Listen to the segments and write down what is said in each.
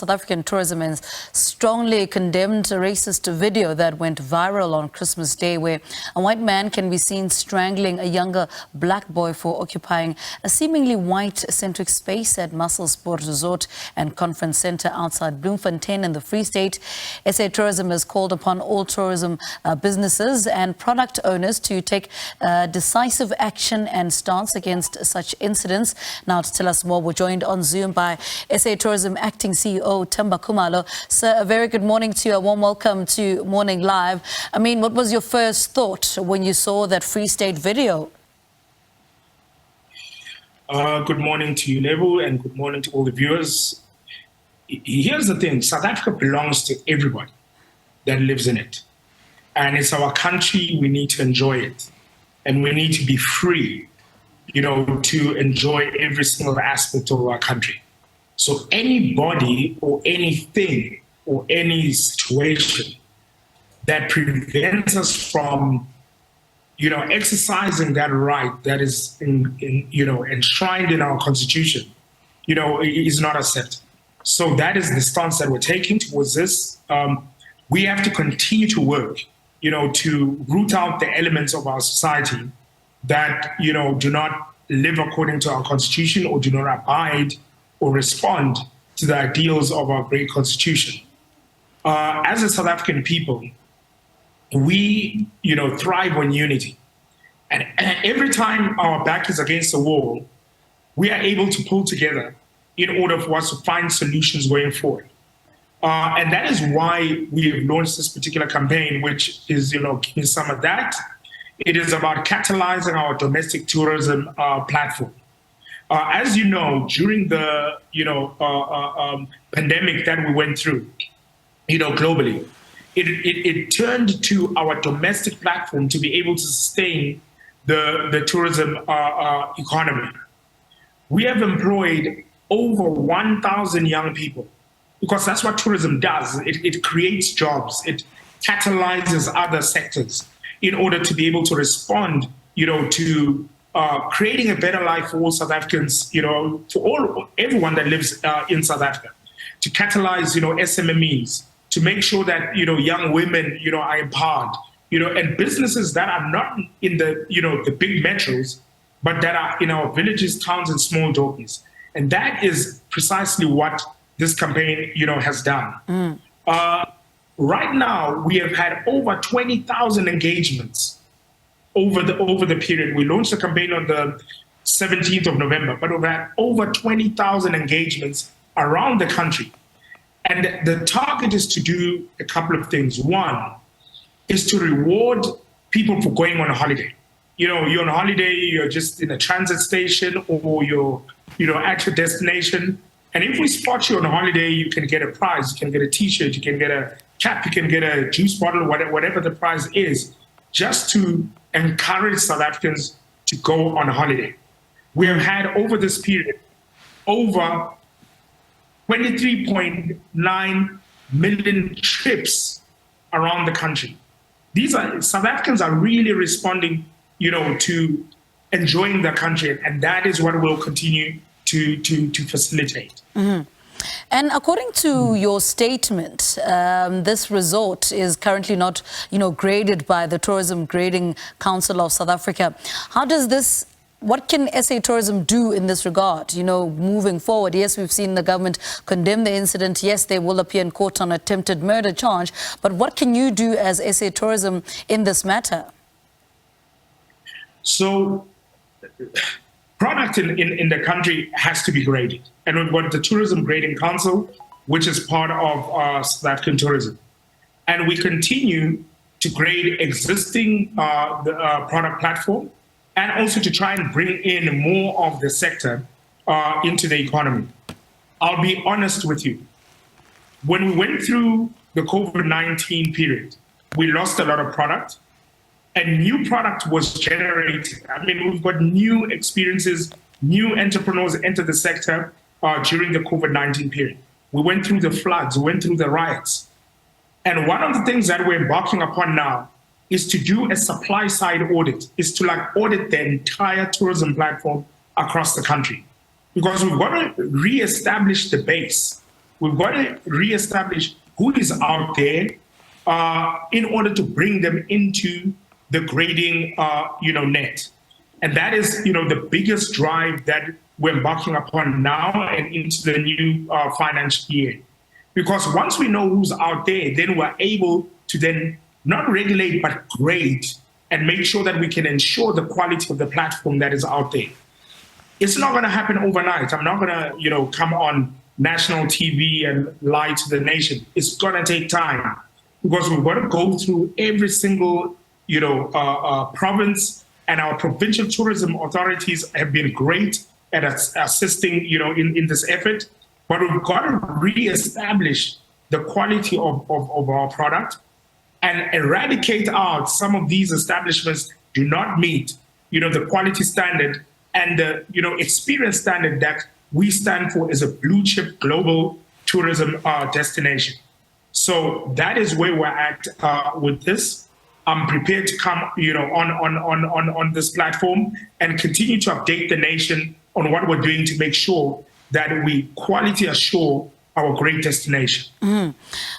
South African tourism has strongly condemned a racist video that went viral on Christmas Day where a white man can be seen strangling a younger black boy for occupying a seemingly white-centric space at Maselspoort Resort and Conference Centre outside Bloemfontein in the Free State. SA Tourism has called upon all tourism businesses and product owners to take decisive action and stance against such incidents. Now, to tell us more, we're joined on Zoom by SA Tourism Acting CEO Themba Khumalo. Sir, a very good morning to you. A warm welcome to Morning Live. I mean, what was your first thought when you saw that Free State video? Good morning to you, Nebo, and good morning to all the viewers. Here's the thing. South Africa belongs to everybody that lives in it. And it's our country. We need to enjoy it. And we need to be free, to enjoy every single aspect of our country. So anybody or anything or any situation that prevents us from, exercising that right that is enshrined in our Constitution, is not accepted. So that is the stance that we're taking towards this. We have to continue to work, to root out the elements of our society that, do not live according to our Constitution or do not abide or respond to the ideals of our great Constitution. As a South African people, we, thrive on unity. And every time our back is against the wall, we are able to pull together in order for us to find solutions going forward. And that is why we have launched this particular campaign, which is, give me some of that. It is about catalyzing our domestic tourism platform. As you know, during the pandemic that we went through, globally, it turned to our domestic platform to be able to sustain the tourism economy. We have employed over 1,000 young people because that's what tourism does. It creates jobs. It catalyzes other sectors in order to be able to respond, to creating a better life for all South Africans, for everyone that lives in South Africa, to catalyze, SMMEs, to make sure that, young women, are empowered, and businesses that are not in the, the big metros, but that are in our villages, towns, and small dorpies. And that is precisely what this campaign, has done. Right now, we have had over 20,000 engagements over the period. We launched the campaign on the 17th of November, but we've had over 20,000 engagements around the country. And the target is to do a couple of things. One is to reward people for going on a holiday. You're on a holiday, you're just in a transit station, or you're, at your destination. And if we spot you on a holiday, you can get a prize. You can get a T-shirt, you can get a cap, you can get a juice bottle, whatever the prize is, just to encourage South Africans to go on a holiday. We have had over this period over 23.9 million trips around the country. South Africans are really responding, to enjoying the country, and that is what we'll continue to facilitate. Mm-hmm. And according to your statement, this resort is currently not, graded by the Tourism Grading Council of South Africa. What can SA Tourism do in this regard, moving forward? Yes, we've seen the government condemn the incident. Yes, they will appear in court on attempted murder charge. But what can you do as SA Tourism in this matter? So, product in the country has to be graded. And we've got the Tourism Grading Council, which is part of South African tourism. And we continue to grade existing product platform, and also to try and bring in more of the sector into the economy. I'll be honest with you. When we went through the COVID-19 period, we lost a lot of product, and new product was generated. I mean, we've got new experiences, new entrepreneurs enter the sector during the COVID-19 period. We went through the floods, we went through the riots. And one of the things that we're embarking upon now is to do a supply side audit, is to audit the entire tourism platform across the country. Because we've got to reestablish the base We've got to reestablish who is out there in order to bring them into the grading, net. And that is, the biggest drive that we're embarking upon now and into the new financial year. Because once we know who's out there, then we're able to then not regulate, but grade and make sure that we can ensure the quality of the platform that is out there. It's not going to happen overnight. I'm not going to, come on national TV and lie to the nation. It's going to take time because we've got to go through every single, province, and our provincial tourism authorities have been great at assisting, in this effort. But we've got to reestablish the quality of our product and eradicate out some of these establishments do not meet, the quality standard and the, experience standard that we stand for as a blue chip global tourism destination. So that is where we're at with this. I'm prepared to come, on this platform and continue to update the nation on what we're doing to make sure that we quality assure our great destination.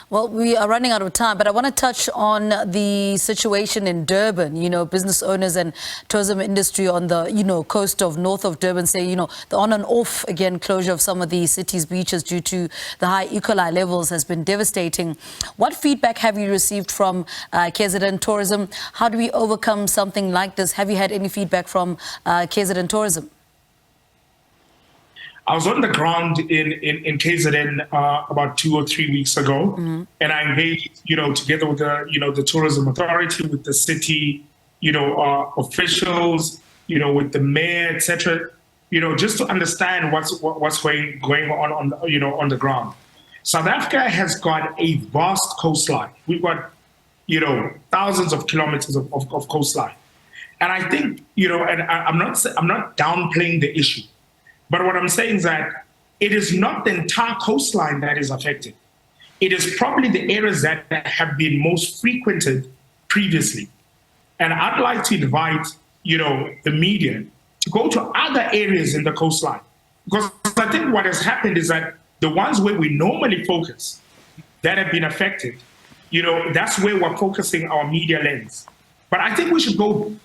Well, we are running out of time, but I want to touch on the situation in Durban. Business owners and tourism industry on the, coast of north of Durban say, the on and off again closure of some of the city's beaches due to the high E. coli levels has been devastating. What feedback have you received from KZN Tourism? How do we overcome something like this? Have you had any feedback from KZN Tourism? I was on the ground in KZN about 2 or 3 weeks ago, and I engaged, together with the tourism authority, with the city, officials, with the mayor, etc. Just to understand what's going on on the ground. South Africa has got a vast coastline. We've got, thousands of kilometers of coastline, and I think, and I'm not downplaying the issue. But what I'm saying is that it is not the entire coastline that is affected. It is probably the areas that have been most frequented previously. And I'd like to invite, the media to go to other areas in the coastline. Because I think what has happened is that the ones where we normally focus that have been affected, that's where we're focusing our media lens. But I think we should go,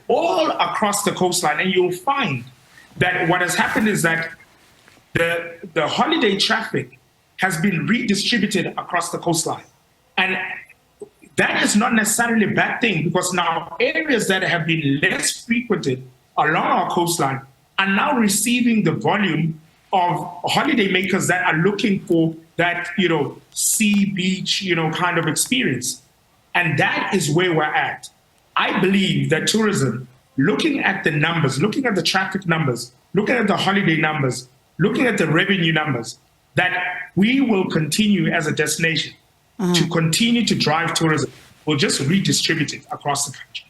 all across the coastline, and you'll find that what has happened is that the holiday traffic has been redistributed across the coastline. And that is not necessarily a bad thing, because now areas that have been less frequented along our coastline are now receiving the volume of holidaymakers that are looking for that, sea, beach, kind of experience. And that is where we're at. I believe that tourism, looking at the numbers, looking at the traffic numbers, looking at the holiday numbers, looking at the revenue numbers, that we will continue as a destination to continue to drive tourism. We'll just redistribute it across the country.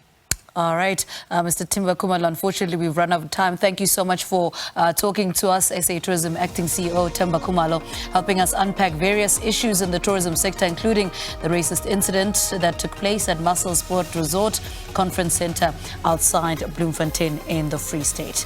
All right, Mr. Themba Khumalo, unfortunately, we've run out of time. Thank you so much for talking to us. SA Tourism Acting CEO Themba Khumalo, helping us unpack various issues in the tourism sector, including the racist incident that took place at Maselspoort Resort Conference Centre outside Bloemfontein in the Free State.